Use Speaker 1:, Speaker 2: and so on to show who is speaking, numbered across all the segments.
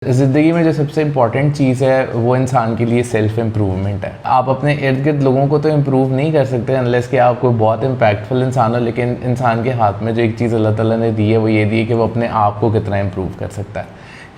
Speaker 1: ज़िंदगी में जो सबसे इम्पॉर्टेंट चीज़ है वो इंसान के लिए सेल्फ इम्प्रूवमेंट है। आप अपने इर्द गिर्द लोगों को तो इम्प्रूव नहीं कर सकते अनलेस कि आप कोई बहुत इम्पैक्टफुल इंसान हो, लेकिन इंसान के हाथ में जो एक चीज़ अल्लाह ताला ने दी है वो ये दी है कि वो अपने आप को कितना इम्प्रूव कर सकता है।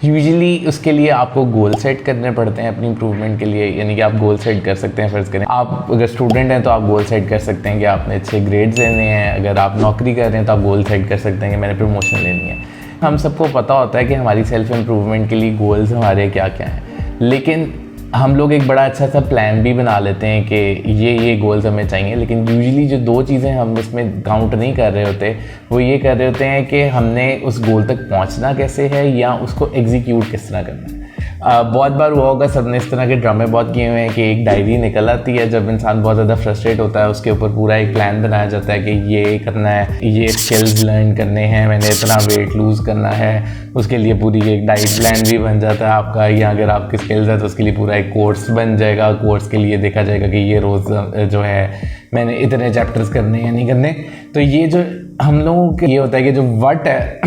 Speaker 1: यूजुअली उसके लिए आपको गोल सेट करने पड़ते हैं अपनी इम्प्रूवमेंट के लिए, यानी कि आप गोल सेट कर सकते हैं। फ़र्ज़ करें आप अगर स्टूडेंट हैं तो आप गोल सेट कर सकते हैं कि आपने अच्छे ग्रेड्स लेने हैं। अगर आप नौकरी कर रहे हैं तो आप गोल सेट कर सकते हैं कि मैंने प्रमोशन लेनी है। हम सबको पता होता है कि हमारी सेल्फ इम्प्रूवमेंट के लिए गोल्स हमारे क्या क्या हैं, लेकिन हम लोग एक बड़ा अच्छा सा प्लान भी बना लेते हैं कि ये गोल्स हमें चाहिए। लेकिन यूजुअली जो दो चीज़ें हम इसमें काउंट नहीं कर रहे होते वो ये कर रहे होते हैं कि हमने उस गोल तक पहुंचना कैसे है या उसको एग्जीक्यूट किस तरह करना है। बहुत बार हुआ होगा, सबने इस तरह के ड्रामे बहुत किए हुए हैं कि एक डायरी निकल आती है जब इंसान बहुत ज़्यादा फ्रस्ट्रेट होता है, उसके ऊपर पूरा एक प्लान बनाया जाता है कि ये करना है, ये स्किल्स लर्न करने हैं, मैंने इतना वेट लूज़ करना है, उसके लिए पूरी एक डाइट प्लान भी बन जाता है आपका। या अगर आपकी स्किल्स है तो उसके लिए पूरा एक कोर्स बन जाएगा। कोर्स के लिए देखा जाएगा कि ये रोज़ जो है मैंने इतने चैप्टर्स करने या नहीं करने। तो ये जो हम लोगों के ये होता है कि जो वट है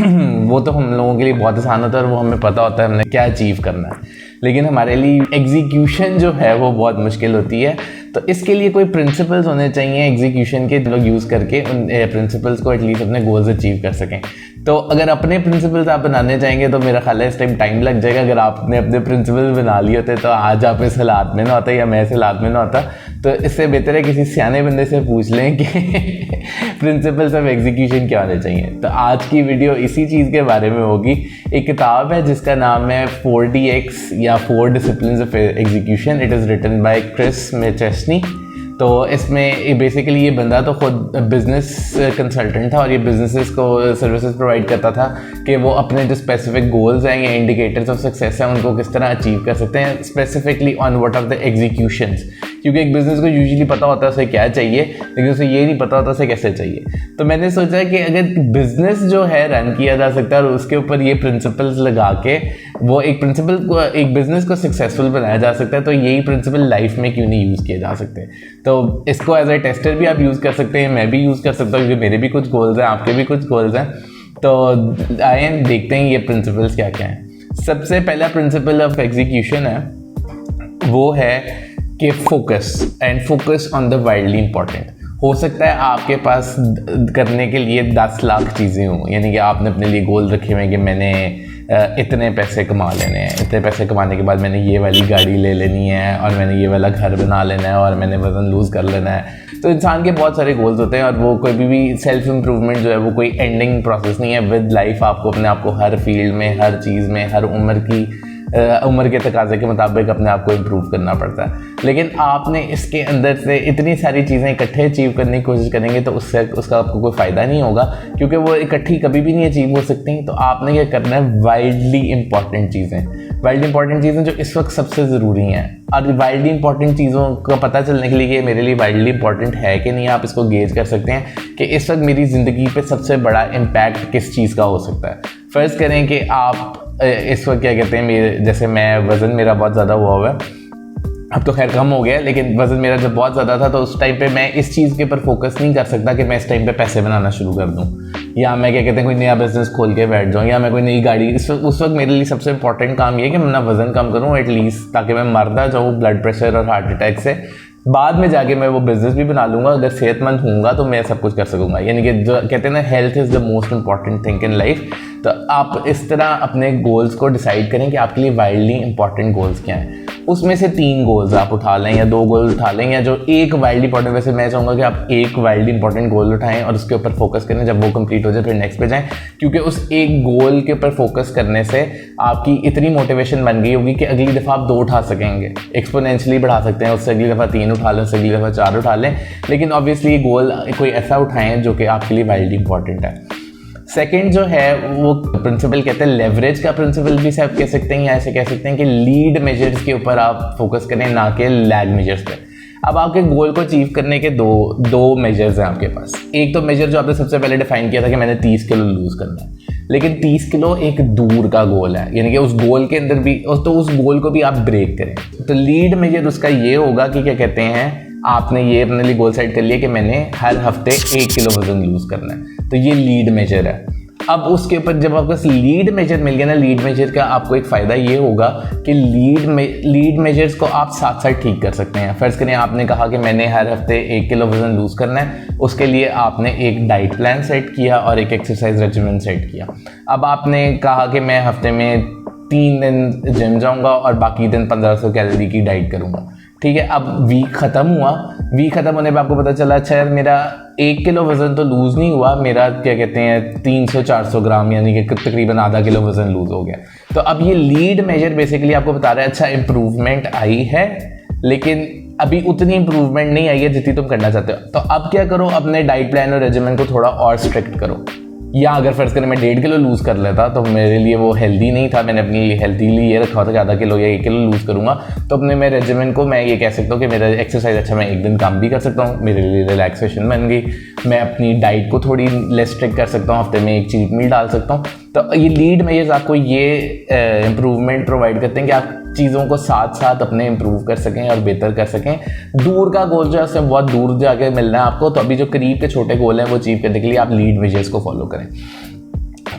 Speaker 1: वो तो हम लोगों के लिए बहुत आसान होता है और वो हमें पता होता है हमने क्या अचीव करना है, लेकिन हमारे लिए एग्जीक्यूशन जो है वो बहुत मुश्किल होती है। तो इसके लिए कोई प्रिंसिपल्स होने चाहिए एग्जीक्यूशन के, लोग यूज़ करके उन प्रिंसिपल्स को एटलीस्ट अपने गोल्स अचीव कर सकें। तो अगर अपने प्रिंसिपल्स आप बनाने चाहेंगे तो मेरा ख्याल है इस टाइम लग जाएगा। अगर आपने अपने प्रिंसिपल्स बना लिए होते तो आज आप इस हालात में ना होता या मैं इस हालात में ना होता। तो इससे बेहतर है किसी सियाने बंदे से पूछ लें कि प्रिंसिपल्स ऑफ एग्जीक्यूशन क्या होने चाहिए। तो आज की वीडियो इसी चीज़ के बारे में होगी। एक किताब है जिसका नाम है 4DX या 4 Disciplines of Execution। It is written by Chris McChesney. तो इसमें बेसिकली ये बंदा तो खुद बिज़नेस कंसल्टेंट था और ये बिजनेसेस को सर्विसेज प्रोवाइड करता था कि वो अपने जो स्पेसिफिक गोल्स हैं या इंडिकेटर्स ऑफ सक्सेस हैं उनको किस तरह अचीव कर सकते हैं, specifically on what are the executions. क्योंकि एक बिज़नेस को यूजुअली पता होता है उसे क्या चाहिए, लेकिन उसे ये नहीं पता होता उसे कैसे चाहिए। तो मैंने सोचा कि अगर बिज़नेस जो है रन किया जा सकता है और उसके ऊपर ये प्रिंसिपल्स लगा के वो एक बिज़नेस को सक्सेसफुल बनाया जा सकता है, तो यही प्रिंसिपल लाइफ में क्यों नहीं यूज़ किए जा सकते। तो इसको एज ए टेस्टर भी आप यूज़ कर सकते हैं, मैं भी यूज़ कर सकता हूँ क्योंकि मेरे भी कुछ गोल्स हैं, आपके भी कुछ गोल्स हैं। तो आइए देखते हैं ये प्रिंसिपल्स क्या क्या हैं। सबसे पहला प्रिंसिपल ऑफ एग्जीक्यूशन है वो है कि focus on the widely important. हो सकता है आपके पास करने के लिए 10 लाख चीज़ें हों, यानी कि आपने अपने लिए गोल रखे हुए हैं कि मैंने इतने पैसे कमा लेने हैं, इतने पैसे कमाने के बाद मैंने ये वाली गाड़ी ले लेनी है और मैंने ये वाला घर बना लेना है और मैंने वज़न लूज़ कर लेना है। तो इंसान के बहुत सारे गोल्स होते हैं और वो कोई भी सेल्फ इम्प्रूवमेंट जो है वो कोई एंडिंग प्रोसेस नहीं है। विद लाइफ आपको अपने आप को हर फील्ड में, हर चीज़ में, हर उम्र के तकाजे के मुताबिक अपने आप को इम्प्रूव करना पड़ता है। लेकिन आपने इसके अंदर से इतनी सारी चीज़ें इकट्ठे अचीव करने की कोशिश करेंगे तो उसका आपको कोई फ़ायदा नहीं होगा, क्योंकि वो इकट्ठी कभी भी नहीं अचीव हो सकती। तो आपने क्या करना है, वाइडली इंपॉर्टेंट चीज़ें जो इस वक्त सबसे ज़रूरी हैं। और वाइडली इंपॉर्टेंट चीज़ों का पता चलने के लिए कि मेरे लिए वाइडली इंपॉर्टेंट है कि नहीं, आप इसको गेज कर सकते हैं कि इस वक्त मेरी ज़िंदगी पे सबसे बड़ा इम्पैक्ट किस चीज़ का हो सकता है। फ़र्ज़ करें कि आप इस वक्त क्या कहते हैं, जैसे वज़न मेरा बहुत ज़्यादा हुआ है, अब तो खैर कम हो गया, लेकिन वज़न मेरा जब बहुत ज़्यादा था तो उस टाइम पे मैं इस चीज़ के ऊपर फोकस नहीं कर सकता कि मैं इस टाइम पे पैसे बनाना शुरू कर दूं, या मैं क्या कहते हैं कोई नया बिज़नेस खोल के बैठ जाऊं, या मैं कोई नई गाड़ी। उस वक्त मेरे लिए सबसे इंपॉर्टेंट काम ये है कि मैं अपना वज़न कम करूं एटलीस्ट, ताकि मैं मर ना जाऊँ ब्लड प्रेशर और हार्ट अटैक से। बाद में जाके मैं वो बिज़नेस भी बना लूँगा, अगर सेहतमंद हूँगा तो मैं सब कुछ कर सकूँगा। यानी कि जो कहते हैं ना, health is the most important thing in life. तो आप इस तरह अपने गोल्स को डिसाइड करें कि आपके लिए वाइडली इंपॉर्टेंट गोल्स क्या हैं। उसमें से 3 गोल्स आप उठा लें या 2 गोल उठा लें, या जो एक वाइडली इंपॉर्टेंट, वैसे मैं चाहूँगा कि आप एक वाइडली इंपॉर्टेंट गोल उठाएं और उसके ऊपर फोकस करें। जब वो कंप्लीट हो जाए फिर नेक्स्ट पे जाएं, क्योंकि उस एक गोल के ऊपर फोकस करने से आपकी इतनी मोटिवेशन बन गई होगी कि अगली दफ़ा आप 2 उठा सकेंगे, एक्सपोनेंशियली बढ़ा सकते हैं। उससे अगली दफ़ा 3 उठा लें, उससे अगली दफ़ा 4 उठा लें, लेकिन ऑब्वियसली गोल कोई ऐसा उठाएं जो कि आपके लिए वाइडली इंपॉर्टेंट है। सेकंड जो है वो प्रिंसिपल कहते हैं लेवरेज का प्रिंसिपल भी से आप कह सकते हैं, या ऐसे कह सकते हैं कि लीड मेजर्स के ऊपर आप फोकस करें, ना कि लैग मेजर्स पे। अब आपके गोल को अचीव करने के दो मेजर्स हैं आपके पास। एक तो मेजर जो आपने सबसे पहले डिफाइन किया था कि मैंने 30 किलो लूज़ करना है, लेकिन 30 किलो एक दूर का गोल है, यानी कि उस गोल के अंदर भी, तो उस गोल को भी आप ब्रेक करें। तो लीड मेजर उसका ये होगा कि क्या कहते हैं, आपने ये अपने लिए गोल सेट कर लिया कि मैंने हर हफ्ते 1 किलो वज़न लूज़ करना है, तो ये लीड मेजर है। अब उसके ऊपर जब आपको लीड मेजर मिल गया ना, लीड मेजर का आपको एक फ़ायदा ये होगा कि लीड मेजर्स को आप साथ साथ ठीक कर सकते हैं। फ़र्ज़ करें आपने कहा कि मैंने हर हफ्ते 1 किलो वज़न लूज़ करना है, उसके लिए आपने एक डाइट प्लान सेट किया और एक एक्सरसाइज रेजिमेंट सेट किया। अब आपने कहा कि मैं हफ्ते में 3 दिन जिम जाऊँगा और बाकी दिन 1500 कैलोरी की डाइट करूँगा, ठीक है। अब वीक ख़त्म हुआ, वीक ख़त्म होने पे आपको पता चला अच्छा यार मेरा 1 किलो वज़न तो लूज़ नहीं हुआ, मेरा क्या कहते हैं 300-400 ग्राम यानी कि तकरीबन आधा किलो वज़न लूज़ हो गया। तो अब ये लीड मेजर बेसिकली आपको बता रहा है अच्छा इम्प्रूवमेंट आई है, लेकिन अभी उतनी इम्प्रूवमेंट नहीं आई है जितनी तुम करना चाहते हो। तो अब क्या करो, अपने डाइट प्लान और रेजिमेंट को थोड़ा और स्ट्रिक्ट करो। या अगर फ़र्ज़ करें मैं 1.5 किलो लूज़ कर लेता तो मेरे लिए वो हेल्दी नहीं था, मैंने अपने लिए हेल्दी लिए ये रखा था कि आधा किलो या 1 किलो लूज़ करूँगा। तो अपने मैं रेजिमेंट को मैं ये कह सकता हूँ कि मेरा एक्सरसाइज अच्छा मैं एक दिन काम भी कर सकता हूँ, मेरे लिए रिलैक्सेशन बन गई, मैं अपनी डाइट को थोड़ी लेस स्ट्रिक्ट कर सकता हूँ, हफ्ते में एक चीट मील डाल सकता हूँ। तो ये लीड मेजर्स आपको ये इम्प्रूवमेंट प्रोवाइड करते हैं कि आप चीज़ों को साथ साथ अपने इम्प्रूव कर सकें और बेहतर कर सकें। दूर का गोल जो है उससे बहुत दूर जाके मिलना है आपको, तो अभी जो करीब के छोटे गोल हैं वो अचीव करने के लिए आप लीड मेजर्स को फॉलो करें।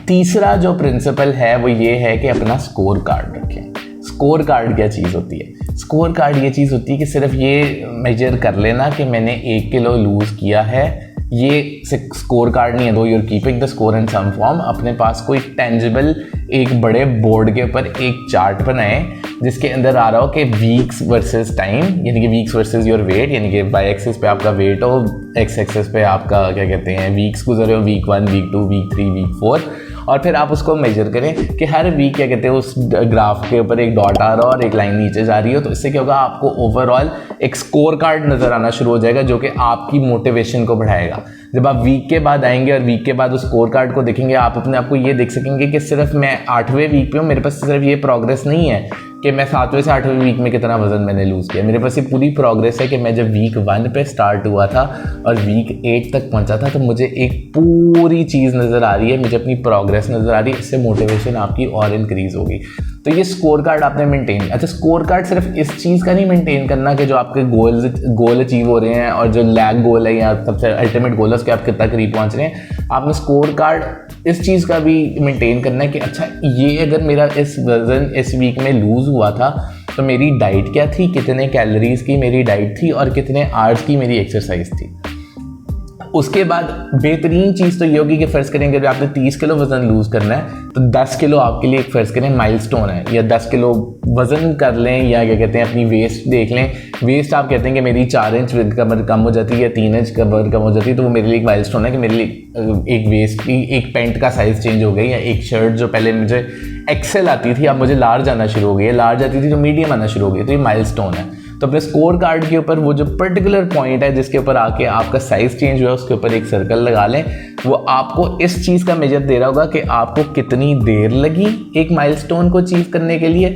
Speaker 1: तीसरा जो प्रिंसिपल है वो ये है कि अपना स्कोर कार्ड रखें। स्कोर कार्ड क्या चीज़ होती है? स्कोर कार्ड ये चीज़ होती है कि सिर्फ ये मेजर कर लेना कि मैंने 1 किलो लूज़ किया है, ये स्कोर कार्ड नहीं है। Though you're keeping the score in some form, अपने पास कोई टेंजिबल एक बड़े बोर्ड के ऊपर एक चार्ट बनाए जिसके अंदर आ रहा हो कि वीक्स वर्सेस टाइम, यानी कि वीक्स वर्सेस योर वेट, यानी कि वाई एक्सिस पे आपका वेट हो, एक्स एक्सिस पे आपका क्या कहते हैं वीक्स गुजरे हो, वीक 1, वीक 2, वीक 3, वीक 4, और फिर आप उसको मेजर करें कि हर वीक क्या कहते हैं उस ग्राफ के ऊपर एक डॉट आ रहा हो और एक लाइन नीचे जा रही हो। तो इससे क्या होगा, आपको ओवरऑल एक स्कोर कार्ड नज़र आना शुरू हो जाएगा जो कि आपकी मोटिवेशन को बढ़ाएगा। जब आप वीक के बाद आएंगे और वीक के बाद उस स्कोर कार्ड को देखेंगे, आप अपने आप को ये देख सकेंगे कि सिर्फ मैं 8वें वीक पे हूँ, मेरे पास सिर्फ ये प्रोग्रेस नहीं है कि मैं 7वें से 8वें वीक में कितना वज़न मैंने लूज़ किया। मेरे पास ये पूरी प्रोग्रेस है कि मैं जब वीक 1 पे स्टार्ट हुआ था और वीक 8 तक पहुंचा था, तो मुझे एक पूरी चीज़ नज़र आ रही है, मुझे अपनी प्रोग्रेस नज़र आ रही है। इससे मोटिवेशन आपकी और इंक्रीज़ होगी। तो ये स्कोर कार्ड आपने मेंटेन, अच्छा स्कोर कार्ड सिर्फ इस चीज़ का नहीं मेंटेन करना कि जो आपके गोल अचीव हो रहे हैं और जो लैग गोल है या सबसे अल्टीमेट गोल है उसके आप कितना करीब पहुंच रहे हैं। आपने स्कोर कार्ड इस चीज़ का भी मेंटेन करना है कि अच्छा ये अगर मेरा इस वज़न इस वीक में लूज़ हुआ था तो मेरी डाइट क्या थी, कितने कैलोरीज की मेरी डाइट थी और कितने आवर्स की मेरी एक्सरसाइज थी। उसके बाद बेहतरीन चीज़ तो ये होगी कि फ़र्ज़ करेंगे अगर आपने 30 किलो वज़न लूज़ करना है तो 10 किलो आपके लिए एक फ़र्ज़ करें माइलस्टोन है, या 10 किलो वज़न कर लें, या क्या कहते हैं अपनी वेस्ट देख लें। वेस्ट आप कहते हैं कि मेरी 4 इंच कमर कम हो जाती है या 3 इंच कमर कम हो जाती है, तो वो मेरे लिए एक माइलस्टोन है कि मेरे लिए एक वेस्ट की एक पैंट का साइज़ चेंज हो गई, या एक शर्ट जो पहले मुझे एक्सेल आती थी अब मुझे लार्ज आना शुरू हो गई है, लार्ज आती थी तो मीडियम आना शुरू हो गई, तो ये माइलस्टोन है। तो अपने स्कोर कार्ड के ऊपर वो जो पर्टिकुलर पॉइंट है जिसके ऊपर आके आपका साइज़ चेंज हुआ उसके ऊपर एक सर्कल लगा लें। वो आपको इस चीज़ का मेजर दे रहा होगा कि आपको कितनी देर लगी एक माइलस्टोन को अचीव करने के लिए,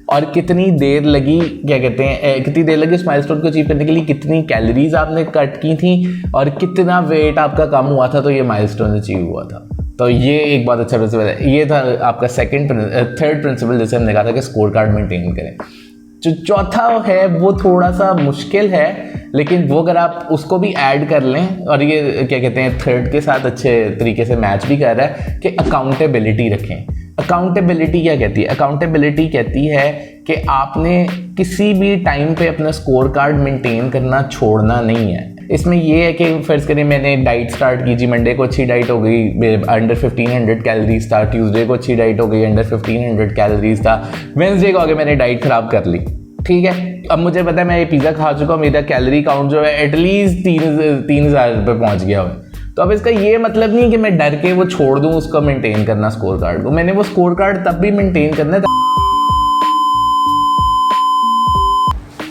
Speaker 1: और कितनी देर लगी क्या कहते हैं कितनी देर लगी उस माइलस्टोन को अचीव करने के लिए, कितनी कैलोरीज आपने कट की थी और कितना वेट आपका कम हुआ था तो ये माइलस्टोन अचीव हुआ था। तो ये एक बहुत अच्छा प्रिंसिपल है। ये था आपका थर्ड प्रिंसिपल जैसे हमने कहा था कि स्कोर कार्ड मेंटेन करें। जो चौथा है वो थोड़ा सा मुश्किल है, लेकिन वो अगर आप उसको भी ऐड कर लें, और ये क्या कहते हैं थर्ड के साथ अच्छे तरीके से मैच भी कर रहा है कि अकाउंटेबिलिटी रखें। अकाउंटेबिलिटी क्या कहती है? अकाउंटेबिलिटी कहती है कि आपने किसी भी टाइम पे अपना स्कोर कार्ड मेंटेन करना छोड़ना नहीं है। इसमें ये है कि फ़र्ज़ करें मैंने डाइट स्टार्ट की जी, मंडे को अच्छी डाइट हो गई, अंडर 1500 कैलोरीज था, ट्यूसडे को अच्छी डाइट हो गई, अंडर 1500 कैलोरीज था, वेंसडे को आगे मैंने डाइट ख़राब कर ली, ठीक है। अब मुझे पता है मैं ये पिज़्ज़ा खा चुका हूँ, मेरा कैलोरी काउंट जो है एटलीस्ट 3000 पे पहुँच गया है। तो अब इसका ये मतलब नहीं है कि मैं डर के वो छोड़ दूँ उसको मेंटेन करना स्कोर कार्ड को। मैंने वो स्कोर कार्ड तब भी मेंटेन करना है,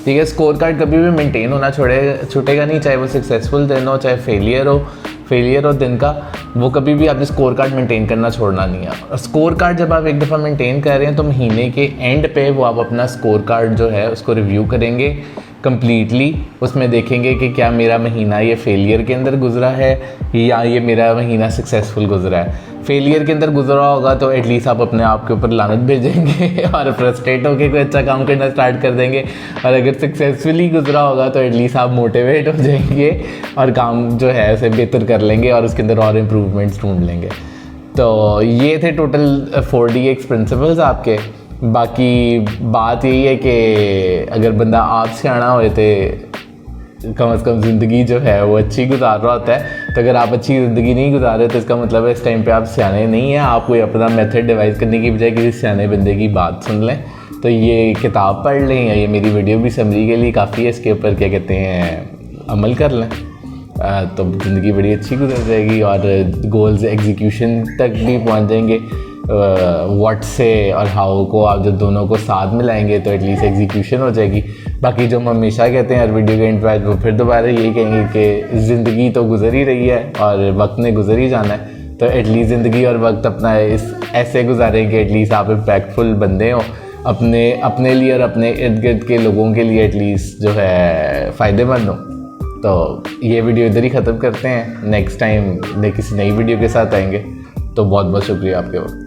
Speaker 1: ठीक है। स्कोर कार्ड कभी भी मेंटेन होना छूटेगा नहीं, चाहे वो सक्सेसफुल दिन हो चाहे फेलियर हो दिन का, वो कभी भी आपने स्कोर कार्ड मेंटेन करना छोड़ना नहीं है। और स्कोर कार्ड जब आप एक दफ़ा मेंटेन कर रहे हैं तो महीने के एंड पे वो आप अपना स्कोर कार्ड जो है उसको रिव्यू करेंगे कंप्लीटली। उसमें देखेंगे कि क्या मेरा महीना ये फेलियर के अंदर गुजरा है या ये मेरा महीना सक्सेसफुल गुजरा है। फेलियर के अंदर गुजरा होगा तो एटलीस्ट आप अपने आप के ऊपर लानत भेजेंगे और फ्रस्ट्रेट होकर कोई अच्छा काम करना स्टार्ट कर देंगे, और अगर सक्सेसफुली गुजरा होगा तो एटलीस्ट आप मोटिवेट हो जाएंगे और काम जो है उसे बेहतर कर लेंगे और उसके अंदर और इम्प्रूवमेंट्स ढूंढ लेंगे। तो ये थे टोटल 4DX प्रिंसिपल्स आपके। बाकी बात यही है कि अगर बंदा आप सियाना होए तो कम से कम ज़िंदगी जो है वो अच्छी गुजार रहा होता है। तो अगर आप अच्छी ज़िंदगी नहीं गुजार रहे तो इसका मतलब है इस टाइम पे आप सियाने नहीं हैं। आप कोई अपना मेथड डिवाइस करने की बजाय किसी सियाने बंदे की बात सुन लें। तो ये किताब पढ़ लें या ये मेरी वीडियो भी समझी के लिए काफ़ी है, इसके ऊपर क्या कहते हैं अमल कर लें तो ज़िंदगी बड़ी अच्छी गुजर जाएगी और गोल्स एग्जीक्यूशन तक भी पहुंच जाएंगे। व्हाट से और हाउ को आप जब दोनों को साथ मिलाएंगे तो एटलीस्ट एग्जीक्यूशन हो जाएगी। बाकी जो हम हमेशा कहते हैं हर वीडियो के एंड पे वो फिर दोबारा यही कहेंगे कि ज़िंदगी तो गुजर ही रही है और वक्त ने गुजर ही जाना है। तो एटलीस्ट ज़िंदगी और वक्त अपना इस ऐसे गुजारें कि एटलीस्ट आप इम्पैक्टफुल बंदे हो अपने लिए और अपने इर्द गिर्द के लोगों के लिए एटलीस्ट जो है फ़ायदेमंद हो। तो ये वीडियो इधर ही ख़त्म करते हैं। नेक्स्ट टाइम किसी नई वीडियो के साथ आएंगे। तो बहुत बहुत शुक्रिया आपके वक्त।